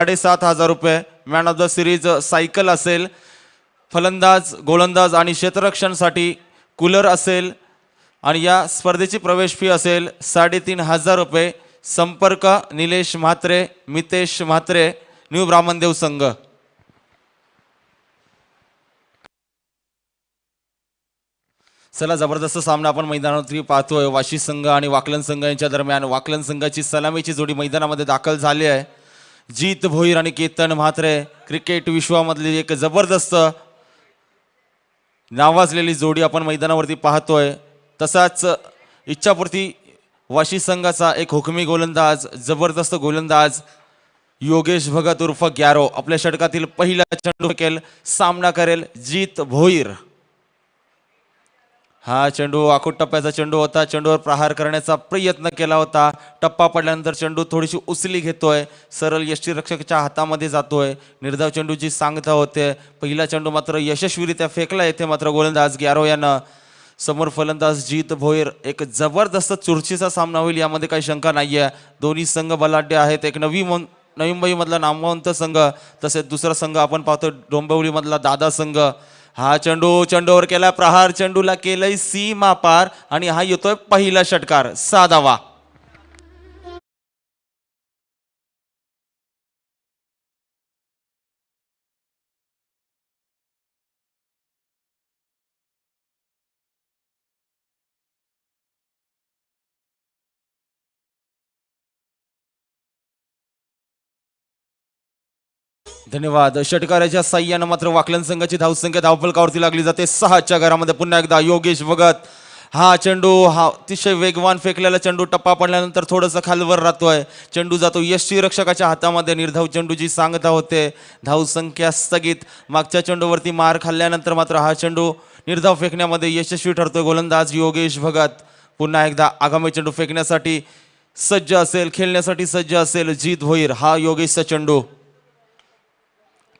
7,500 रुपये. Man of the series cycle असेल. फलंदाज, गोलंदाज आणि क्षेत्ररक्षणसाठी कूलर असेल. आणि या स्पर्धेची प्रवेश फी असेल 3,500 रुपये. संपर्क निलेश म्हात्रे, मितेश म्हात्रे, न्यू ब्राह्मणदेव संघ. चला, जबरदस्त सामना आपण मैदानावरती पाहतोय. वाशी संघ आणि वाकलन संघ यांच्या दरम्यान. वाकलन संघाची सलामीची जोडी मैदानामध्ये दाखल झाली आहे. जीत भोईर आणि केतन म्हात्रे, क्रिकेट विश्वामधली एक जबरदस्त नावाजलेली जोडी आपण मैदानावरती पाहतोय. तसाच इच्छापूर्ती वाशी संघाचा एक हुकमी गोलंदाज, जबरदस्त गोलंदाज योगेश भगत उर्फ ग्यारो आपल्या षटकातील पहिला चेंडू फेकेल. सामना करेल जीत भोईर. हा चेंडू आखूट टप्प्याचा चेंडू होता. चेंडूवर प्रहार करण्याचा प्रयत्न केला होता. टप्पा पडल्यानंतर चेंडू थोडीशी उसली घेतोय. सरळ यष्टीरक्षकाच्या हातामध्ये जातोय. निर्धाव चेंडूची सांगता होते. पहिला चेंडू मात्र यशस्वीरित्या फेकला येथे मात्र गोलंदाज ग्यारो यानं. समोर फलंदाज जीत भोईर. एक जबरदस्त चुरशीचा सामना होईल यामध्ये काही शंका नाहीये. दोन्ही संघ बलाढ्य आहेत. एक नवी मुंबई मधला नामवंत संघ, तसेच दुसरा संघ आपण पाहतो डोंबिवली मधला दादा संघ. हा चेंडूवर केला प्रहार. चेंडूला केलंय सीमा पार आणि हा येतोय पहिला षटकार. 6 धावा. धन्यवाद. षटकाराच्या साह्यानं मात्र वाकलन संघाची धावसंख्या धावफलकावरती लागली जाते. 6च्या घरामध्ये पुन्हा एकदा योगेश भगत. हा अतिशय वेगवान फेकलेला चेंडू टप्पा पडल्यानंतर थोडंसं खालवर राहतोय. चेंडू जातो यष्टीरक्षकाच्या हातामध्ये. निर्धाव चेंडूची सांगता होते. धावसंख्या स्थगित. मागच्या चेंडूवरती मार खाल्ल्यानंतर मात्र हा चेंडू निर्धाव फेकण्यामध्ये यशस्वी ठरतोय गोलंदाज योगेश भगत. पुन्हा एकदा आगामी चेंडू फेकण्यासाठी सज्ज असेल, खेळण्यासाठी सज्ज असेल जीत भोईर. हा योगेशचा चेंडू.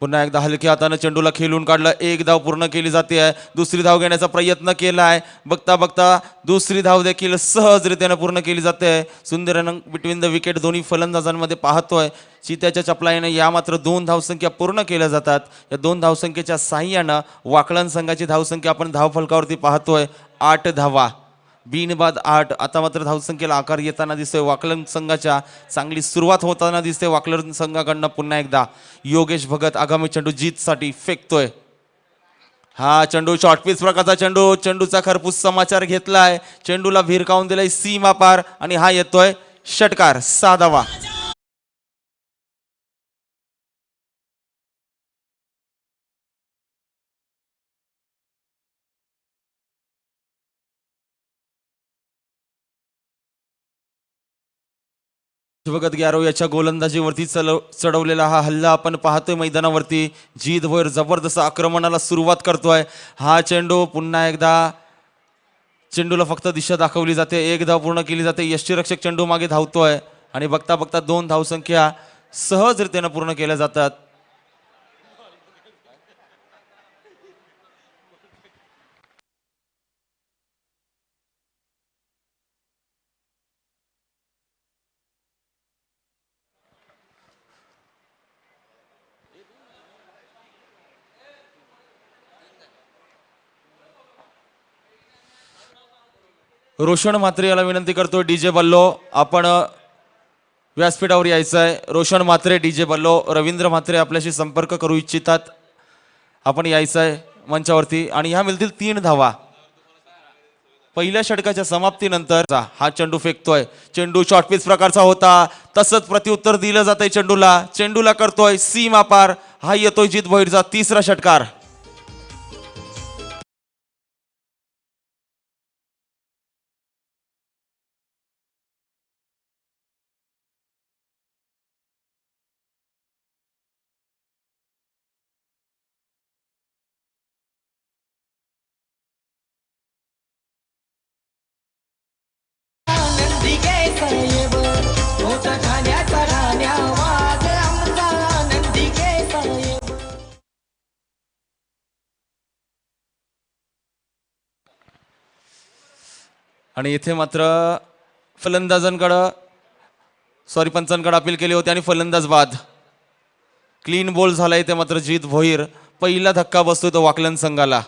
पुन्हा एकदा हलक्या हाताने चेंडूला खेळून काढलं. एक धाव पूर्ण केली जाते आहे. दुसरी धाव घेण्याचा प्रयत्न केलाय. बघता बघता दुसरी धाव देखील सहजरित्याने पूर्ण केली जाते. सुंदर रन बिटवीन द विकेट दोन्ही फलंदाजांमध्ये पाहतोय. चित्याच्या चपलाईने या मात्र 2 धावसंख्या पूर्ण केल्या जातात. या 2 धावसंख्येच्या साह्यानं वाकलन संघाची धावसंख्या आपण धावफलकावरती पाहतोय 8 धावा. बिनबाद 8. आता मात्र धावसंख्येला आकार येताना दिसतोय. वाकलन संघाच्या चांगली सुरुवात होताना दिसते वाकलन संघाकडनं. पुन्हा एकदा योगेश भगत आगामी चेंडू जीतसाठी फेकतोय. हा चेंडू शॉर्टपिच प्रकारचा चेंडू. चेंडूचा खरपूस समाचार घेतलाय. चेंडूला भिरकावून दिलाय सीमा पार आणि हा येतोय षटकार. 6 धावा. भगत ग्यारो याच्या गोलंदाजीवरती चढवलेला हा हल्ला आपण पाहतोय मैदानावरती. जीत भोईर जबरदस्त आक्रमणाला सुरुवात करतोय. हा चेंडू पुन्हा एकदा चेंडूला फक्त दिशा दाखवली जाते. एक धाव पूर्ण केली जाते. यष्टीरक्षक चेंडू मागे धावतोय आणि बघता बघता 2 धावसंख्या सहजरित्याने पूर्ण केल्या जातात. रोशन म्हात्रे याला विनंती करतो. डीजे बल्लो आपण व्यासपीठावर यायचं आहे. रोशन म्हात्रे, डीजे बल्लो, रवींद्र म्हात्रे आपल्याशी संपर्क करू इच्छितात. आपण यायचं आहे मंचावरती आणि ह्या मिळतील 3 धावा. पहिल्या षटकाच्या समाप्तीनंतर हा चेंडू फेकतोय. चेंडू शॉर्टपिच प्रकारचा होता. तसंच प्रत्युत्तर दिलं जातंय चेंडूला. चेंडूला करतोय सीमा पार. हा येतोय जीत भोईरचा 3रा षटकार. आणि इथे मात्र फलंदाजांकडं पंचांकडे अपील केली होती आणि फलंदाज बाद. क्लीन बॉल झालाय ते मात्र जीत भोईर. पहिला धक्का बसतोय तो वाकलन संघाला.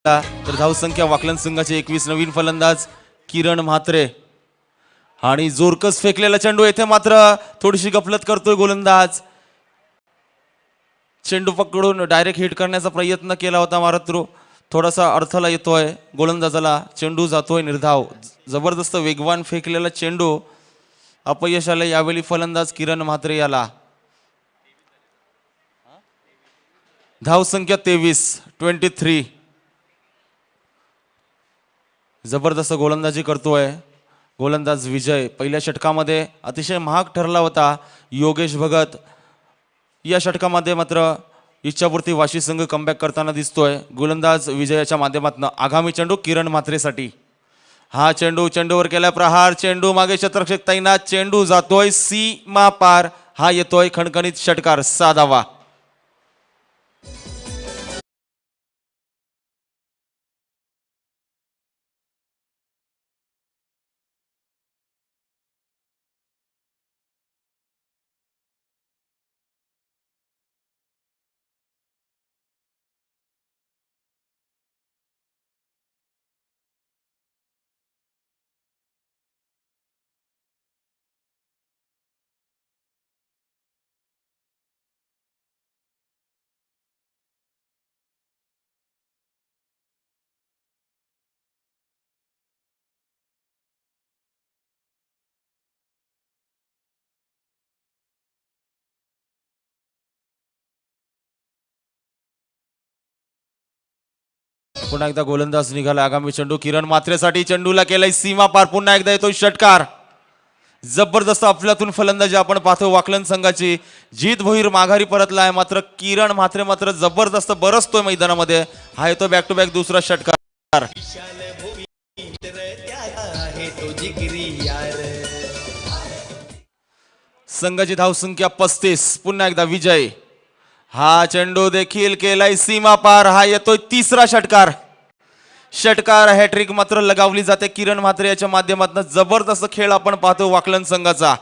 तर धावसंख्या वाकलन संघाचे 21. नवीन फलंदाज किरण म्हात्रे आणि जोरकस फेकलेला चेंडू. येथे मात्र थोडीशी गफलत करतोय गोलंदाज. चेंडू पकडून डायरेक्ट हिट करण्याचा प्रयत्न केला होता मात्र थोडासा अडथळा येतोय गोलंदाजाला. चेंडू जातोय निर्धाव. जबरदस्त वेगवान फेकलेला चेंडू अपयश आलं यावेळी फलंदाज किरण म्हात्रे याला. धावसंख्या 23. जबरदस्त गोलंदाजी करतोय गोलंदाज विजय. पहिल्या षटकामध्ये अतिशय महाग ठरला होता योगेश भगत. या षटकामध्ये मात्र इच्छापूर्ती वाशी संघ कमबॅक करताना दिसतोय. गोलंदाज विजयाच्या माध्यमातून आगामी चेंडू किरण म्हात्रेसाठी. हा चेंडूवर केला प्रहार. चेंडू मागे क्षेत्ररक्षक तैनात. चेंडू जातोय सीमा पार. हा येतोय खणखणीत षटकार 6 धावा. पुन्हा एकदा गोलंदाज निघाला. आगामी चेंडू किरण म्हात्रेसाठी. चेंडूला केलाय सीमा पार. पुन्हा एकदा येतो षटकार. जबरदस्त अफलातून फलंदाजी आपण पाहतो वाकलन संघाची. जीत भोईर माघारी परतलाय मात्र किरण म्हात्रे मात्र जबरदस्त बरसतोय मैदानामध्ये. हा येतो बॅक टू बॅक दुसरा षटकार. संघाची धावसंख्या 35. पुन्हा एकदा विजय. हा चेंडू देखील केलाय सीमा पार. हा येतोय तिसरा षटकार. हॅट्रिक मात्र लगावली जाते किरण म्हात्रे याच्या माध्यमातून. जबरदस्त खेळ आपण पाहतो वाकलन संघाचा.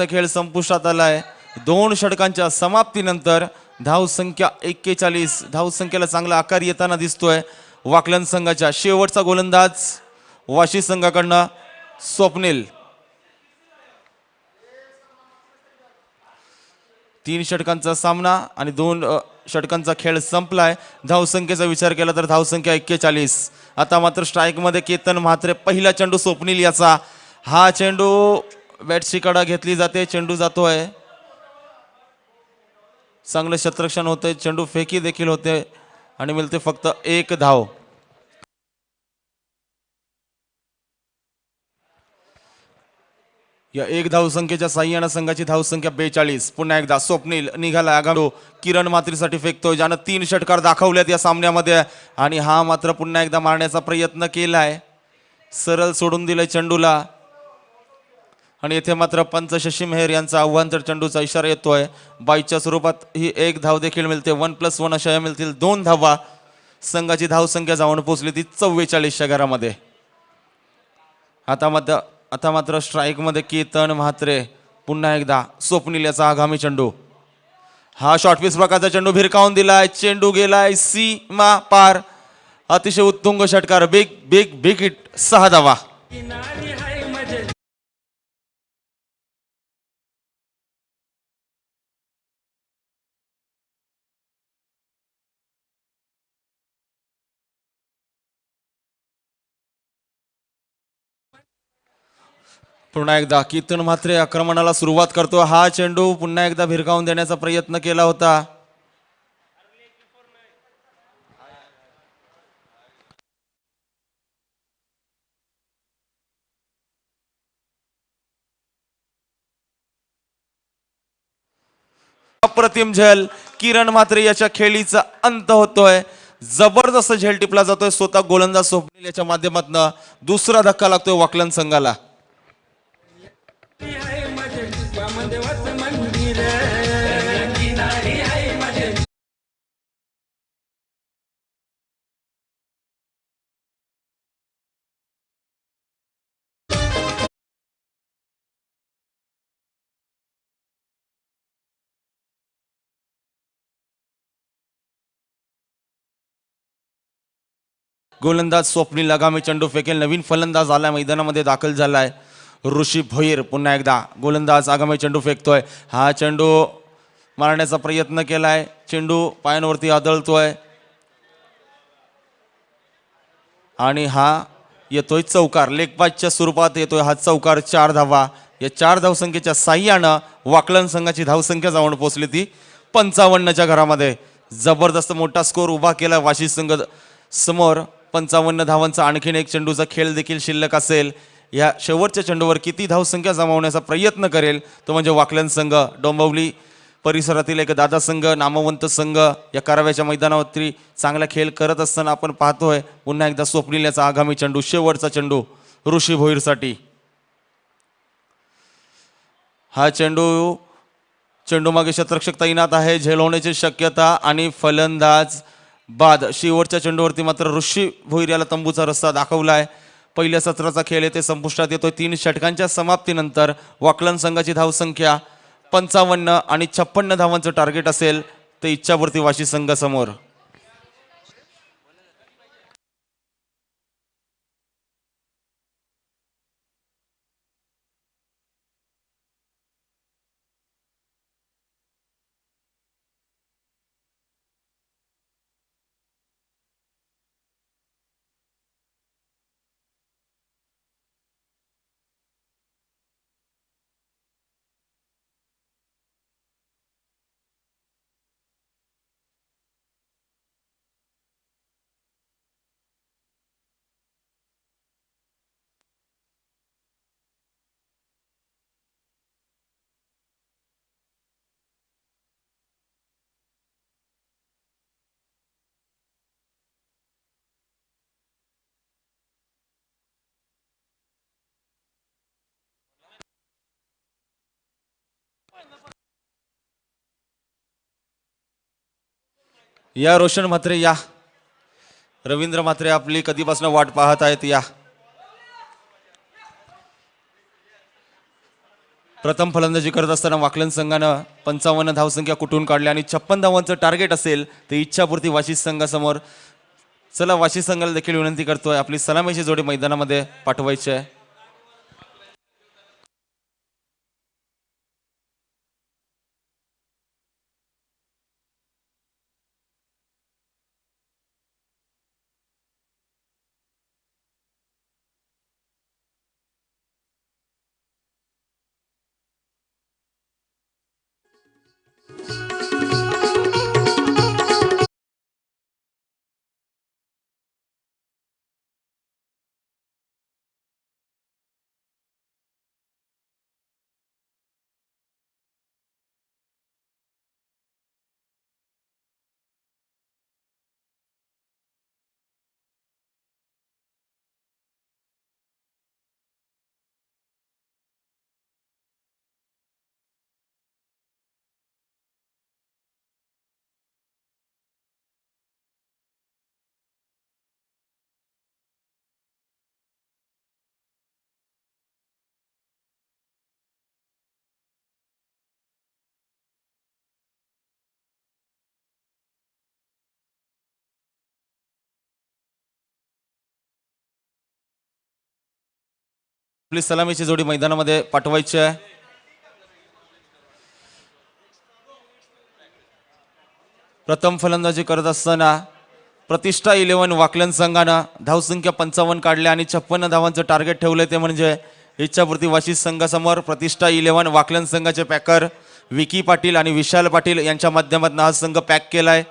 खेळ संपुष्टात आलाय. 2 षटकांच्या समाप्तीनंतर धावसंख्या 41. धावसंख्येला चांगला आकार येताना दिसतोय वाकलन संघाच्या. शेवटचा गोलंदाज वाशी संघाकडनं स्वप्नील. 3 षटकांचा सामना आणि 2 षटकांचा खेळ संपलाय. धावसंख्येचा विचार केला तर धावसंख्या 41. आता मात्र स्ट्राईक मध्ये केतन म्हात्रे. पहिला चेंडू स्वप्नील याचा. हा चेंडू बॅटची कडा घेतली जाते. चेंडू जातोय. चांगलं क्षेत्ररक्षण होते. चेंडू फेकी देखील होते आणि मिळते फक्त 1 धाव. या एक धावसंख्येच्या साह्यानं संघाची धावसंख्या 42. पुन्हा एकदा स्वप्नील निघाला आगाडो किरण मात्रीसाठी फेकतोय, ज्यानं 3 षटकार दाखवलेत या सामन्यामध्ये आणि हा मात्र पुन्हा एकदा मारण्याचा प्रयत्न केलाय, सरळ सोडून दिलंय चेंडूला आणि येथे मात्र पंच शशी मेहर यांचा आव्हान तर चेंडूचा इशारा येतोय. बाईच्या स्वरूपात ही एक धाव देखील मिळते. 1+1 अशा मिळतील 2 धावा. संघाची धावसंख्या जाऊन पोहोचली ती 44च्या घरामध्ये. आता मात्र स्ट्राईक मध्ये केतन म्हात्रे. पुन्हा एकदा स्वप्नील याचा आगामी चेंडू. हा शॉर्टपीस प्रकारचा चेंडू भिरकावून दिलाय, चेंडू गेलाय सीमा पार. अतिशय उत्तुंग षटकार. Big big big hit. 6 धावा. पुन्हा एकदा कीर्तन म्हात्रे आक्रमणाला सुरुवात करतो. हा चेंडू पुन्हा एकदा भिरकावून देण्याचा प्रयत्न केला होता. अप्रतिम झेल. किरण म्हात्रे याच्या खेळीचा अंत होतोय. जबरदस्त झेल टिपला जातोय स्वतः गोलंदाज स्वप्नील याच्या माध्यमातून. दुसरा धक्का लागतोय वाकलन संघाला. गोलंदाज स्वप्नील आगामी चेंडू फेकेल. नवीन फलंदाज आलाय मैदानामध्ये दाखल झालाय ऋषी भोईर. पुन्हा एकदा गोलंदाज आगामी चेंडू फेकतोय. हा चेंडू मारण्याचा प्रयत्न केलाय, चेंडू पायांवरती आदळतोय आणि हा येतोय चौकार. लेगपासच्या स्वरूपात येतोय हा चौकार. 4 धावा. या 4 धावसंख्येच्या साह्यानं वाकलन संघाची धावसंख्या जाऊन पोहोचली ती 55च्या घरामध्ये. जबरदस्त मोठा स्कोर उभा केला वाशी संघ समोर. 55 धावांचा आणखीन एक चेंडूचा खेळ देखील शिल्लक असेल. या शेवटच्या चेंडूवर किती धावसंख्या जमावण्याचा प्रयत्न करेल तो म्हणजे वाकलन संघ. डोंबिवली परिसरातील एक दादा संघ, नामवंत संघ या कराव्याच्या मैदानावरती चांगला खेळ करत असताना आपण पाहतोय. पुन्हा एकदा स्वप्नील याचा आगामी चेंडू, शेवटचा चेंडू ऋषी भोईरसाठी. हा चेंडू मागे शतरक्षक तैनात आहे. झेल होण्याची शक्यता आणि फलंदाज बाद. शेवटच्या चेंडूवरती मात्र ऋषी भोईर याला तंबूचा रस्ता दाखवलाय. पहिल्या सत्राचा खेळ येथे संपुष्टात येतोय. 3 षटकांच्या समाप्तीनंतर वाकलन संघाची धावसंख्या 55 आणि 56 धावांचं टार्गेट असेल ते इच्छापूर्ती वाशी संघ समोर. या रोशन म्हात्रे या. रवींद्र म्हात्रे आपली कधीपासून वाट पाहत आहेत. या प्रथम फलंदाजी करत असताना वाकलन संघानं 55 धावसंख्या कुठून काढली आणि 56 धावांचं टार्गेट असेल ते इच्छापूर्ती वाशी संघासमोर. चला वाशी संघाला देखील विनंती करतोय आपली सलामीची जोडी मैदानामध्ये पाठवायची आहे. प्लीज सलामीची जोडी मैदानामध्ये पाठवायची आहे. प्रथम फलंदाजी करत असताना प्रतिष्ठा 11 वाकलन संघानं धावसंख्या 55 काढल्या आणि 56 धावांचं टार्गेट ठेवलंय. ते म्हणजे इच्छापूर्ती वाशी संघासमोर प्रतिष्ठा 11 वाकलन संघाचे पॅकर विकी पाटील आणि विशाल पाटील यांच्या माध्यमातून हा संघ पॅक केलाय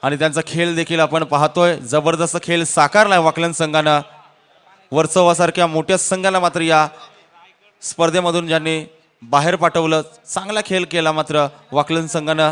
आणि त्यांचा खेळ देखील आपण पाहतोय. जबरदस्त खेळ साकारलाय वाकलन संघानं. वर्सोवासारख्या मोठ्या संघाला मात्र या स्पर्धेमधून ज्यांनी बाहेर पाठवलं, चांगला खेळ केला मात्र वाकलन संघानं.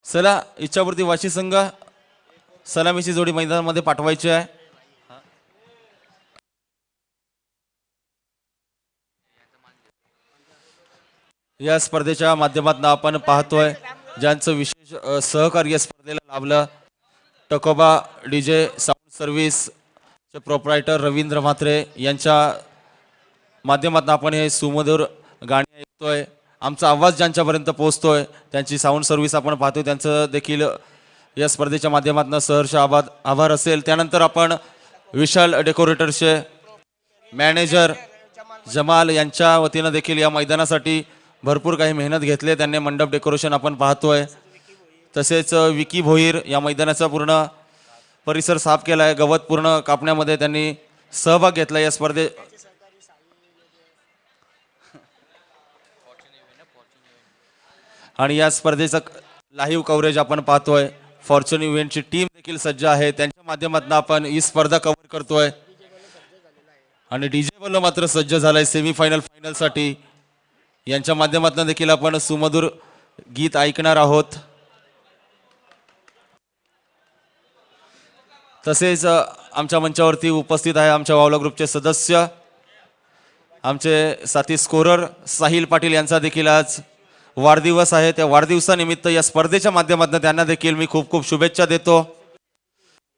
चला इच्छापूर्ती वाशी संघ सलामीची जोडी मैदानामध्ये पाठवायची आहे. या स्पर्धेच्या माध्यमातून आपण पाहतोय ज्यांचं विशेष सहकार्य स्पर्धेला लाभलं, टकोबा डीजे साऊंड सर्व्हिस चे प्रोप्रायटर रवींद्र म्हात्रे यांच्या माध्यमातून आपण हे सुमधुर गाणी ऐकतोय. आमचा आवाज ज्यांच्यापर्यंत पोहोचतोय त्यांची साऊंड सर्व्हिस आपण पाहतोय, त्यांचं देखील या स्पर्धेच्या माध्यमातून सहर्ष आभार असेल. त्यानंतर आपण विशाल डेकोरेटर्सचे मॅनेजर जमाल यांच्या वतीनं देखील या मैदानासाठी भरपूर काही मेहनत घेतली. त्यांनी मंडप डेकोरेशन आपण पाहतोय. तसेच विकी भोईर या मैदानाचा पूर्ण परिसर साफ केला आहे. गवत पूर्ण कापण्यामध्ये त्यांनी सहभाग घेतला या स्पर्धे. आणि या स्पर्धेचं लाईव्ह कव्हरेज आपण पाहतोय. फॉर्च्यून इव्हेंटची टीम देखील सज्ज आहे, त्यांच्या माध्यमातून आपण ही स्पर्धा कव्हर करतोय. आणि डीजे बल्लो मात्र सज्ज झालाय सेमीफायनल फायनल साठी. यांच्या माध्यमातून देखील आपण सुमधुर गीत ऐकणार आहोत. तसेच आमच्या मंचावरती उपस्थित आहे आमच्या वावला ग्रुपचे सदस्य, आमचे साथी स्कोरर साहिल पाटील यांचा देखील आज वाढदिवस आहे. त्या वाढदिवसानिमित्त या स्पर्धेच्या माध्यमातून त्यांना देखील मी खूप खूप शुभेच्छा देतो.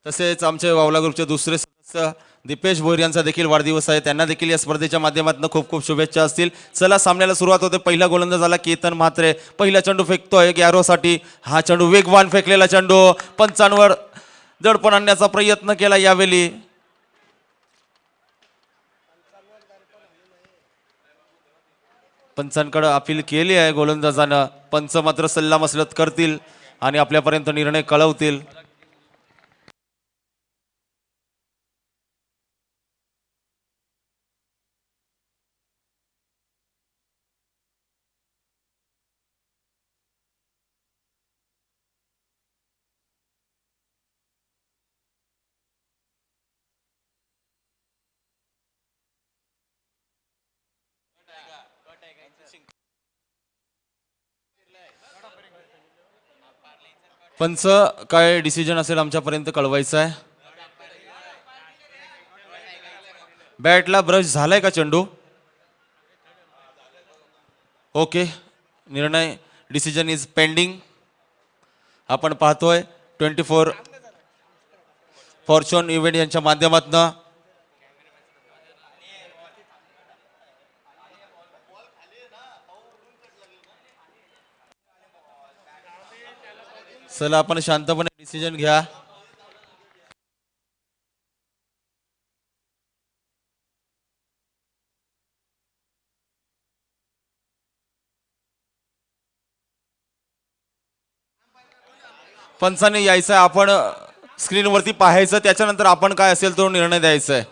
तसेच आमचे वावला ग्रुपचे दुसरे सदस्य दीपेश भोईर यांचा देखील वाढदिवस आहे, त्यांना देखील या स्पर्धेच्या माध्यमातून खूप खूप शुभेच्छा असतील. चला सामन्याला सुरुवात होते. पहिला गोलंदाज झाला केतन म्हात्रे. पहिला चेंडू फेकतोय गॅरोसाठी. हा चेंडू वेगवान फेकलेला चेंडू पंचांवर दडपण आणण्याचा प्रयत्न केला. यावेळी पंचांकडे अपील केली आहे गोलंदाजानं. पंच मात्र सल्लामसलत करतील आणि आपल्यापर्यंत निर्णय कळवतील. पंच काय डिसिजन असेल आमच्यापर्यंत कळवायचं आहे. बॅटला ब्रश झालाय का चेंडू? ओके, निर्णय डिसिजन इज पेंडिंग. आपण पाहतोय 24 फॉर्च्यून इव्हेंट यांच्या माध्यमातून चला आपण शांतपणे डिसिजन घ्या. पंचाने यायचं, आपण स्क्रीनवरती पाहायचं, त्याच्यानंतर आपण काय असेल तो निर्णय द्यायचा आहे.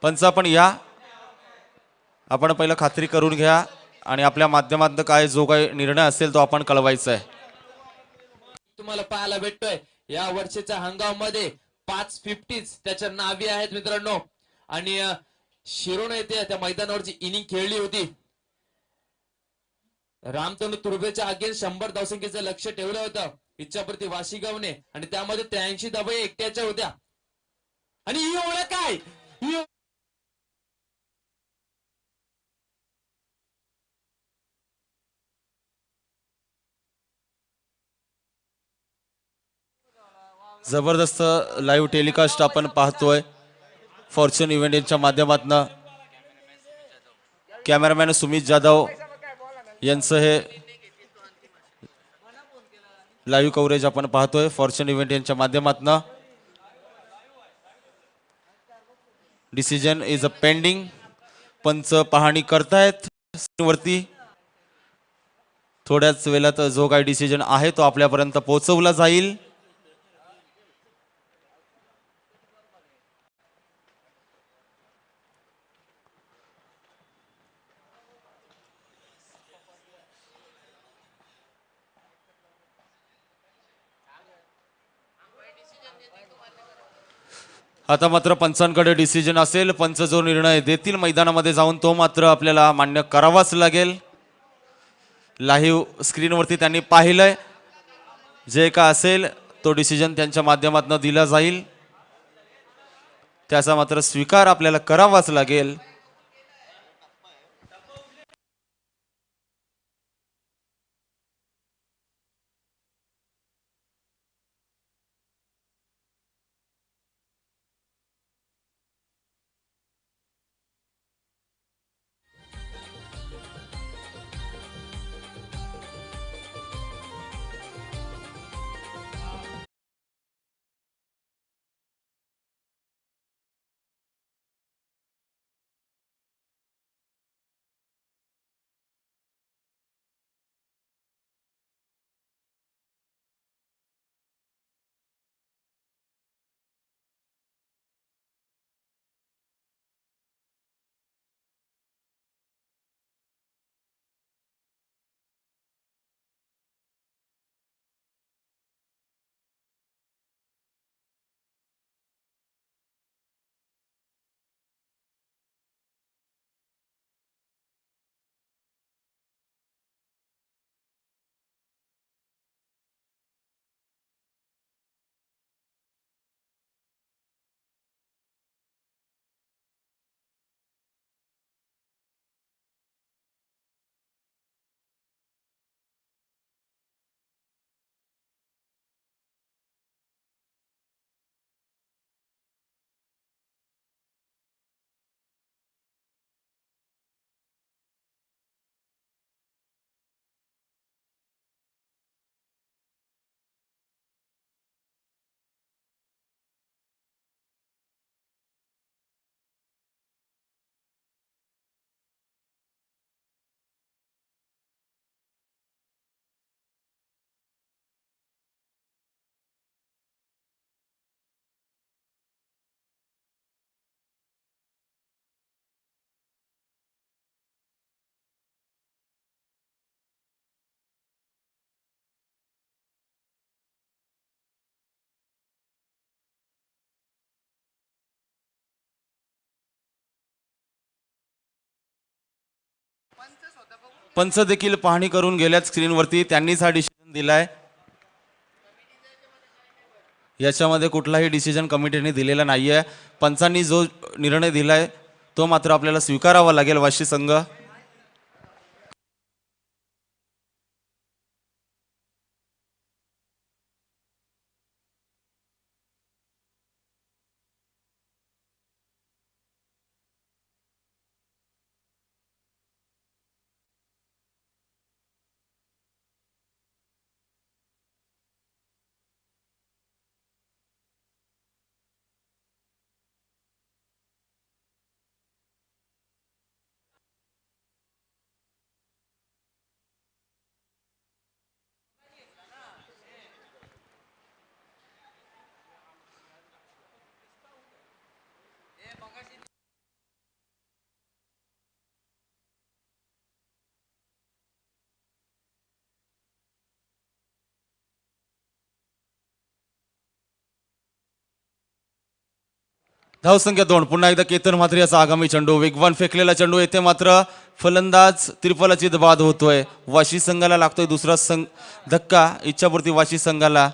पंच आपण या, आपण पहिला खात्री करून घ्या आणि आपल्या माध्यमातून काय जो काही निर्णय असेल तो आपण कळवायचा आहे. तुम्हाला पाहायला भेटतोय या वर्षीच्या हंगामामध्ये 550 त्याच्या नावी आहेत मित्रांनो. आणि शिरोण येथे त्या मैदानावरची इनिंग खेळली होती. रामतनु तुर्भेच्या अगेन्स्ट 100 धावसंख्येचं लक्ष ठेवलं होतं इच्छापूर्ती वाशीगावने आणि त्यामध्ये 83 धावा एकट्याच्या होत्या. आणि ही ओळख काय, जबरदस्त लाईव्ह टेलिकास्ट आपण पाहतोय फॉर्च्यून इव्हेंट यांच्या माध्यमातून. कॅमेरामॅन सुमित जाधव यांचं हे लाईव्ह कव्हरेज आपण पाहतोय फॉर्च्यून इव्हेंट यांच्या माध्यमातून. Decision is a pending. पंच पाहणी करतायत वरती. थोड्याच वेळात जो काही डिसिजन आहे तो आपल्यापर्यंत पोहोचवला जाईल. आता मात्र पंचांकडे डिसिजन असेल. पंच जो निर्णय देतील मैदानामध्ये जाऊन तो मात्र आपल्याला मान्य करावाच लागेल. लाईव्ह स्क्रीनवरती त्यांनी पाहिलंय. जे का असेल तो डिसिजन त्यांच्या माध्यमातून दिला जाईल. त्याचा मात्र स्वीकार आपल्याला करावाच लागेल. पंच देखील पाहणी करून गेल्यात स्क्रीनवरती. त्यांनीच हा डिसिजन दिलाय. याच्यामध्ये कुठलाही डिसिजन कमिटीने दिलेला नाहीये. पंचांनी जो निर्णय दिलाय तो मात्र आपल्याला स्वीकारावा लागेल. वाशी संघ धावसंख्या 2. पुन्हा एकदा केतन म्हात्रे याचा आगामी चेंडू. वेगवान फेकलेला चेंडू. येथे मात्र फलंदाज त्रिफलाची बाद होतोय. वाशी संघाला लागतोय दुसरा धक्का. इच्छापूर्ती वाशी संघाला.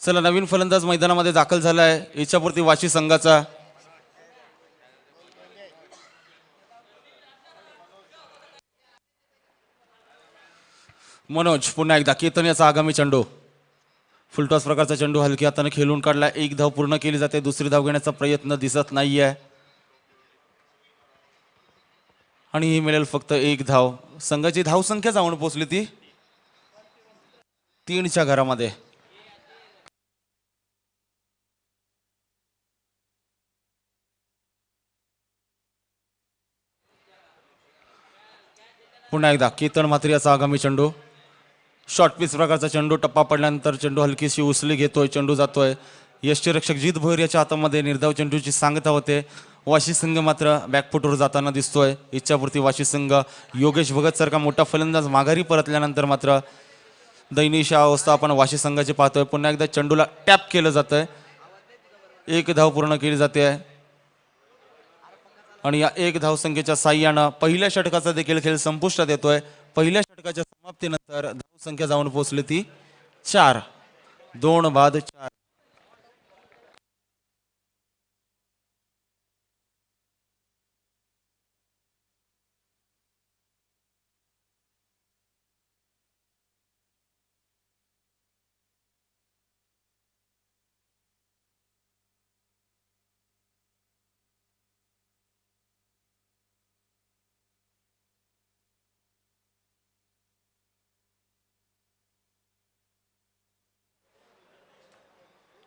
चला नवीन फलंदाज मैदानामध्ये दाखल झालाय इच्छापूर्ती वाशी संघाचा. मनोज पुन्हा एकदा केतन याचा आगामी चेंडू. फुलटॉस प्रकारचा चेंडू हलक्या हाताने खेळून काढला. एक धाव पूर्ण केली जाते. दुसरी धाव घेण्याचा प्रयत्न दिसत नाहीये आणि ही मिळेल फक्त एक धाव. संघाची धाव संख्या जाऊन पोहोचली ती 3च्या घरामध्ये. पुन्हा एकदा केतन म्हात्रे याचा आगामी चेंडू. शॉर्ट पिच प्रकारचा चेंडू. टप्पा पडल्यानंतर चेंडू हलकीशी उसली घेतोय. चेंडू जातोय यष्टीरक्षक जीत भोईर याच्या हातामध्ये. निर्धाव चेंडूची सांगता होते. वाशी संघ मात्र बॅकफुटवर जाताना दिसतोय. इच्छापूर्ती वाशी संघ. योगेश भगत सारखा मोठा फलंदाज माघारी परतल्यानंतर मात्र दयनीय अवस्था आपण वाशी संघाची पाहतोय. पुन्हा एकदा चेंडूला टॅप केलं जातंय. एक धाव पूर्ण केली जाते आणि या एक धावसंख्येच्या साह्यानं पहिल्या षटकाचा देखील खेळ संपुष्टात येतोय. पहिल्या षटकाच्या समाप्तीनंतर धावसंख्या जाऊन पोहोचली ती 4. 2 बाद 4.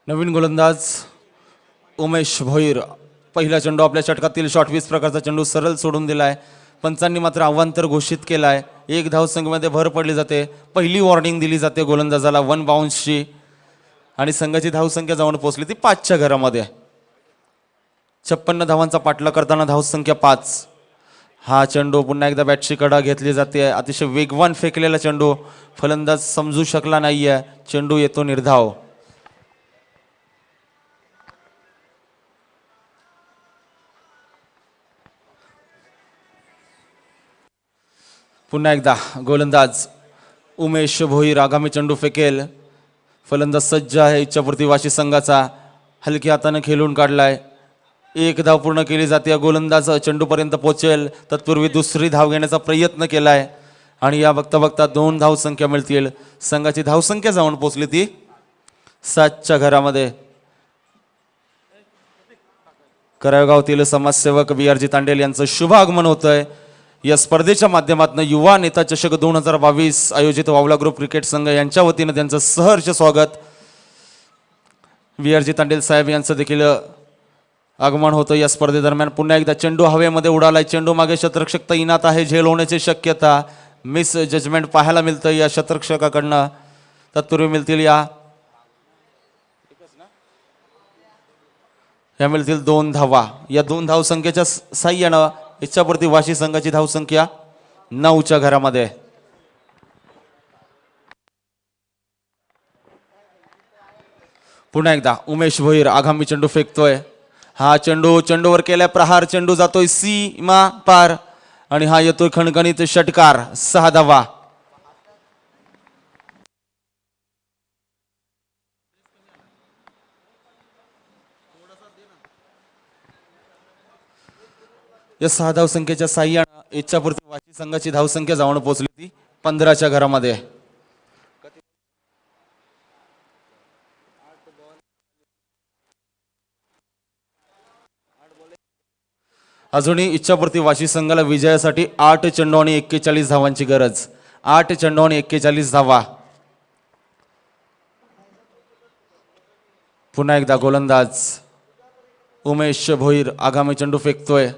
नवीन गोलंदाज उमेश भोईर. पहिला चेंडू आपल्या षटकातील शॉर्टविस प्रकारचा चेंडू सरळ सोडून दिलाय. पंचांनी मात्र आव्हांतर घोषित केलाय. एक धावसंख्येमध्ये भर पडली जाते. पहिली वॉर्निंग दिली जाते गोलंदाजाला 1 बाउन्सची आणि संघाची धावसंख्या जाऊन पोहोचली ती 5च्या घरामध्ये. 56 धावांचा पाठलाग करताना धावसंख्या 5. हा चेंडू पुन्हा एकदा बॅटची कडा घेतली जाते. अतिशय वेगवान फेकलेला चेंडू. फलंदाज समजू शकला नाहीये. चेंडू येतो निर्धाव. पुन्हा एकदा गोलंदाज उमेश भोईर आगामी चेंडू फेकेल. फलंदाज सज्ज आहे इच्छापूर्ती वाशी संघाचा. हलक्या हाताने खेळून काढलाय. एक धाव पूर्ण केली जाते. गोलंदाज चेंडूपर्यंत पोहोचेल तत्पूर्वी दुसरी धाव घेण्याचा प्रयत्न केलाय आणि या बघता बघता 2 धावसंख्या मिळतील. संघाची धावसंख्या जाऊन पोहोचली ती 7च्या घरामध्ये. कराळगावतील समाजसेवक BRG तांडेल यांचं शुभ आगमन होतंय. या स्पर्धेच्या माध्यमातून युवा नेता चषक 2022 आयोजित वावला ग्रुप क्रिकेट संघ यांच्या वतीनं त्यांचं सहर्ष स्वागत. BRG तांडेल साहेब यांचं देखील आगमन होतं या स्पर्धेदरम्यान. पुन्हा एकदा चेंडू हवेमध्ये उडालाय. चेंडू मागे शतरक्षक तैनात आहे. झेल होण्याची शक्यता. मिस जजमेंट पाहायला मिळतं या शतरक्षकाकडनं. तत्पूर्वी मिळतील या मिळतील 2 धावा. या 2 धावसंख्येच्या साह्यानं इच्छापूर्ती वाशी संघाची धावसंख्या 9च्या घरामध्ये. पुन्हा एकदा उमेश भोईर आगामी चेंडू फेकतोय. हा चेंडूवर केलाय प्रहार. चेंडू जातोय सीमा पार आणि हा येतोय खणखणीत षटकार. 6 धावा. या 6 धावसंख्येच्या साह्यानं इच्छापूर्ती वाशी संघाची धावसंख्या जाऊन पोहोचली ती 15च्या घरामध्ये. अजूनही इच्छापूर्ती वाशी संघाला विजयासाठी 8 चेंडू आणि 41 धावांची गरज. 8 चेंडू आणि 41 धावा. पुन्हा एकदा गोलंदाज उमेश भोईर आगामी चेंडू फेकतोय.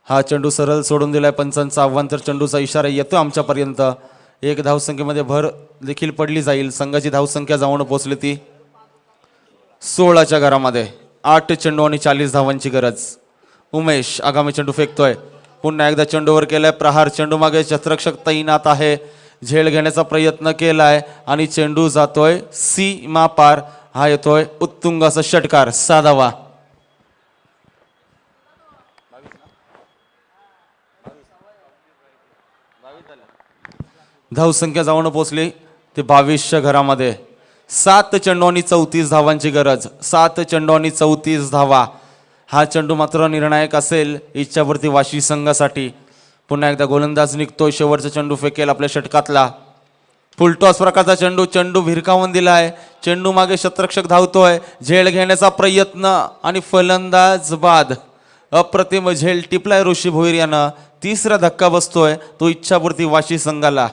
हा चेंडू सरळ सोडून दिलाय. पंचांचं आव्हान तर चेंडूचा इशारा येतो आमच्यापर्यंत. एक धावसंख्येमध्ये भर देखील पडली जाईल. संघाची धावसंख्या जाऊन पोहोचली ती 16च्या घरामध्ये. 8 चेंडू आणि 40 धावांची गरज. उमेश आगामी चेंडू फेकतोय. पुन्हा एकदा चेंडूवर केलाय प्रहार. चेंडू मागे शतरक्षक तैनात आहे. झेल घेण्याचा प्रयत्न केलाय आणि चेंडू जातोय सीमा पार. हा येतोय उत्तुंग असा षटकार. 6 धावा. धावसंख्या जाऊन पोहोचली ते 22च्या घरामध्ये. 7 चेंडू आणि 34 धावांची गरज. 7 चेंडू आणि 34 धावा. हा चेंडू मात्र निर्णायक असेल इच्छापूर्ती वाशी संघासाठी. पुन्हा एकदा गोलंदाज निघतोय, शेवटचा चेंडू फेकेल आपल्या षटकातला. फुलटॉस प्रकारचा चेंडू, चेंडू भिरकावून दिलाय. चेंडू मागे शतरक्षक धावतोय, झेल घेण्याचा प्रयत्न आणि फलंदाज बाद. अप्रतिम झेल टिपलाय ऋषी भोईर यानं. तिसरा धक्का बसतोय तो इच्छापूर्ती वाशी संघाला.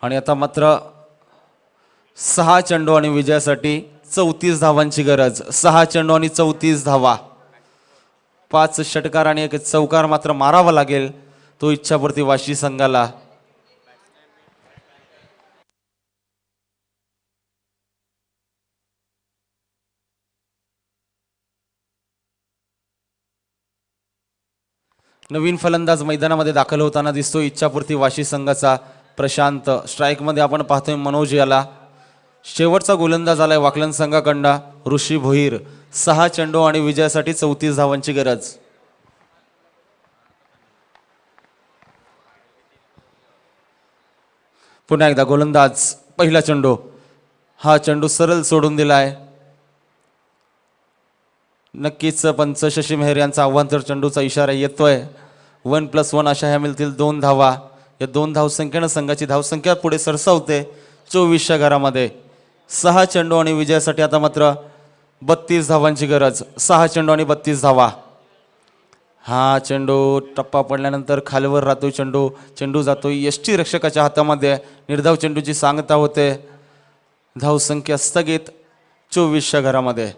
आणि आता मात्र 6 चेंडू आणि विजयासाठी 34 धावांची गरज. 6 चेंडू आणि 34 धावा. 5 षटकार आणि 1 चौकार मात्र मारावा लागेल तो इच्छापूर्ती वाशी संघाला. नवीन फलंदाज मैदानामध्ये दाखल होताना दिसतो इच्छापूर्ती वाशी संघाचा प्रशांत. स्ट्राईक मध्ये आपण पाहतोय मनोज याला. शेवटचा गोलंदाज आलाय वाकलन संघाकडनं ऋषी भोईर. 6 चेंडू आणि विजयासाठी 34 धावांची गरज. पुन्हा एकदा गोलंदाज. पहिला चेंडू, हा चेंडू सरळ सोडून दिलाय. नक्कीच पंच शशी मेहर यांचा आव्हान तर चेंडूचा इशारा येतोय. 1+1 अशा ह्या मिळतील 2 धावा. या 2 धावसंख्येनं संघाची धावसंख्या पुढे सरसावते 24च्या घरामध्ये. 6 चेंडू आणि विजयासाठी आता मात्र 32 धावांची गरज. 6 चेंडू आणि 32 धावा. हा चेंडू टप्पा पडल्यानंतर खालवर राहतोय चेंडू. चेंडू जातोय यष्टी रक्षकाच्या हातामध्ये. निर्धाव चेंडूची सांगता होते. धावसंख्या स्थगित 24च्या घरामध्ये.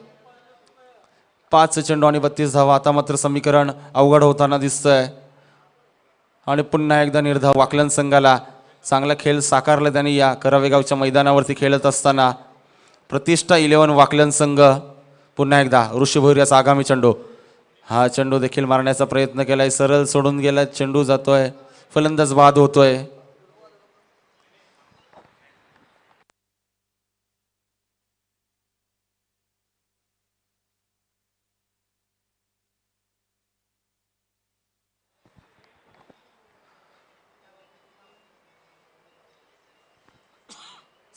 5 चेंडू आणि 32 धावा. आता मात्र समीकरण अवघड होताना दिसतंय. आणि पुन्हा एकदा निर्धाव वाकलन संघाला. चांगला खेळ साकारला त्यांनी या करावेगावच्या मैदानावरती खेळत असताना. प्रतिष्ठा 11 वाकलन संघ. पुन्हा एकदा ऋषी भोईर याचा आगामी चेंडू. हा चेंडू देखील मारण्याचा प्रयत्न केलाय, सरळ सोडून गेलाय. चेंडू जातोय, फलंदाज बाद होतोय.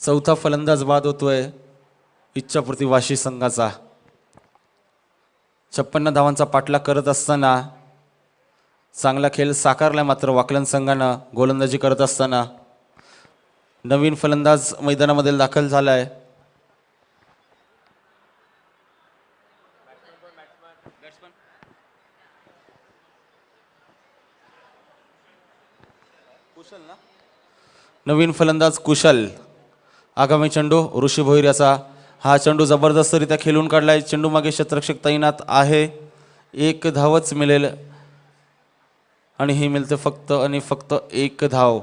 चौथा फलंदाज बाद होतोय इच्छापूर्ती वाशी संघाचा. 56 धावांचा पाठलाग करत असताना चांगला खेळ साकारला मात्र वाकलन संघानं गोलंदाजी करत असताना. नवीन फलंदाज मैदानामध्ये दाखल झालाय. नवीन फलंदाज कुशल. आगामी चेंडू ऋषी भोईर याचा. हा चेंडू जबरदस्तरित्या खेळून काढलाय. चेंडू मागे क्षेत्ररक्षक तैनात आहे. 1 धावच मिळेल आणि ही मिळते फक्त आणि फक्त 1 धाव.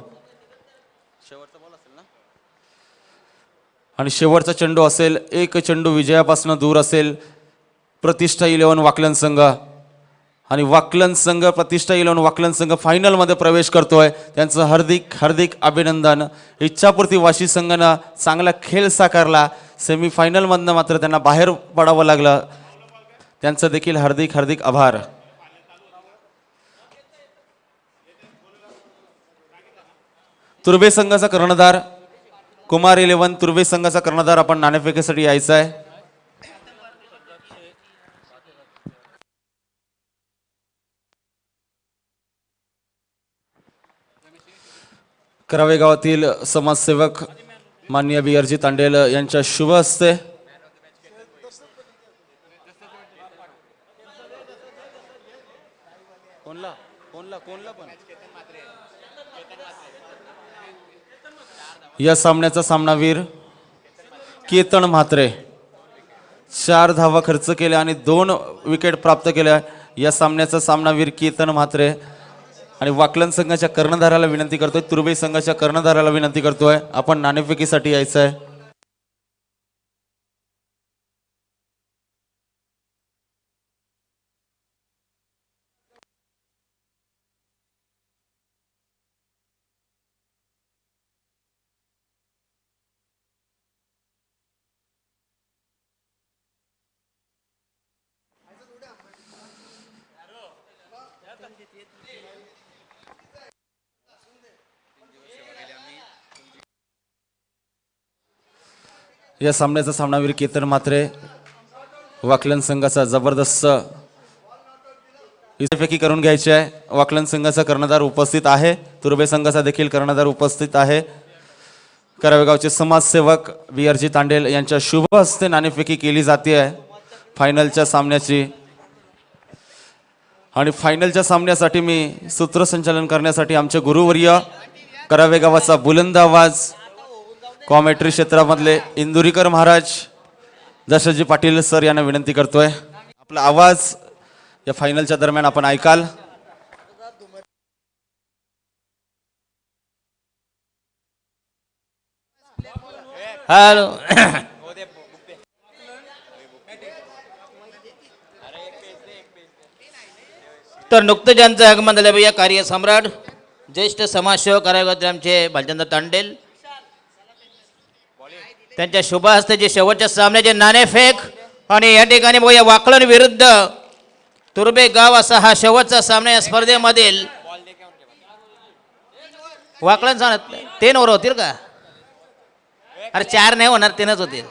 आणि शेवटचा चेंडू असेल. 1 चेंडू विजयापासून दूर असेल प्रतिष्ठा 11 वाकलन संघ. आणि वाकलन संघ, प्रतिष्ठा 11 वाकलन संघ फायनलमध्ये प्रवेश करतोय. त्यांचं हार्दिक हार्दिक अभिनंदन. इच्छापूर्ती वाशी संघानं चांगला खेळ साकारला. सेमीफायनलमधनं मात्र त्यांना बाहेर पडावं लागलं. त्यांचं देखील हार्दिक हार्दिक आभार. तुर्भे संघाचा कर्णधार कुमार 11. तुर्भे संघाचा कर्णधार आपण नाणेफेकीसाठी यायचा आहे. करावे गावातील समाजसेवक माननीय बिअरजी तांडेल यांच्या शुभ हस्ते या सामन्याचा सामनावीर केतन म्हात्रे. 4 धावा खर्च केल्या आणि 2 विकेट प्राप्त केल्या. या सामन्याचा सामनावीर केतन म्हात्रे. आणि वाकलन संघाच्या कर्णधाराला विनंती करतोय, तुर्भे संघाच्या कर्णधाराला विनंती करतोय, आपण नाणेफेकीसाठी यायचं आहे. या सामन्याचा सामनावीर केतन मात्रे वाकलन संघाचा जबरदस्त इसेफेकी करून घ्यायची आहे. वाकलन संघाचा कर्णधार उपस्थित आहे. तुर्बे संघाचा देखील कर्णधार उपस्थित आहे. करावेगावचे समाजसेवक VRG तांडेल यांच्या शुभ हस्ते नाणेफेकी केली जाते आहे फायनलच्या सामन्याची. आणि फायनलच्या सामन्यासाठी मी सूत्रसंचालन करण्यासाठी आमचे गुरुवर्य करावेगावाचा बुलंद आवाज कॉमेंट्री क्षेत्रामधले इंदुरीकर महाराज दशरथजी पाटील सर यांना विनंती करतोय. आपला आवाज या फायनलच्या दरम्यान आपण ऐकाल. हॅलो. तर नुकतंच ज्यांचं आगमन झालं या कार्य सम्राट ज्येष्ठ समाजसेवक करायचे आमचे भालचंद्र तांडेल त्यांच्या शुभ हस्ते जे शेवटच्या सामन्याचे नाणेफेक आणि या ठिकाणी बघूया वाकलन विरुद्ध तुर्बे गाव असा हा शेवटचा सामना या स्पर्धेमधील. वाकलन सांगत 3 ओव्हर होतील का? अरे 4 नाही होणार, 3च होतील.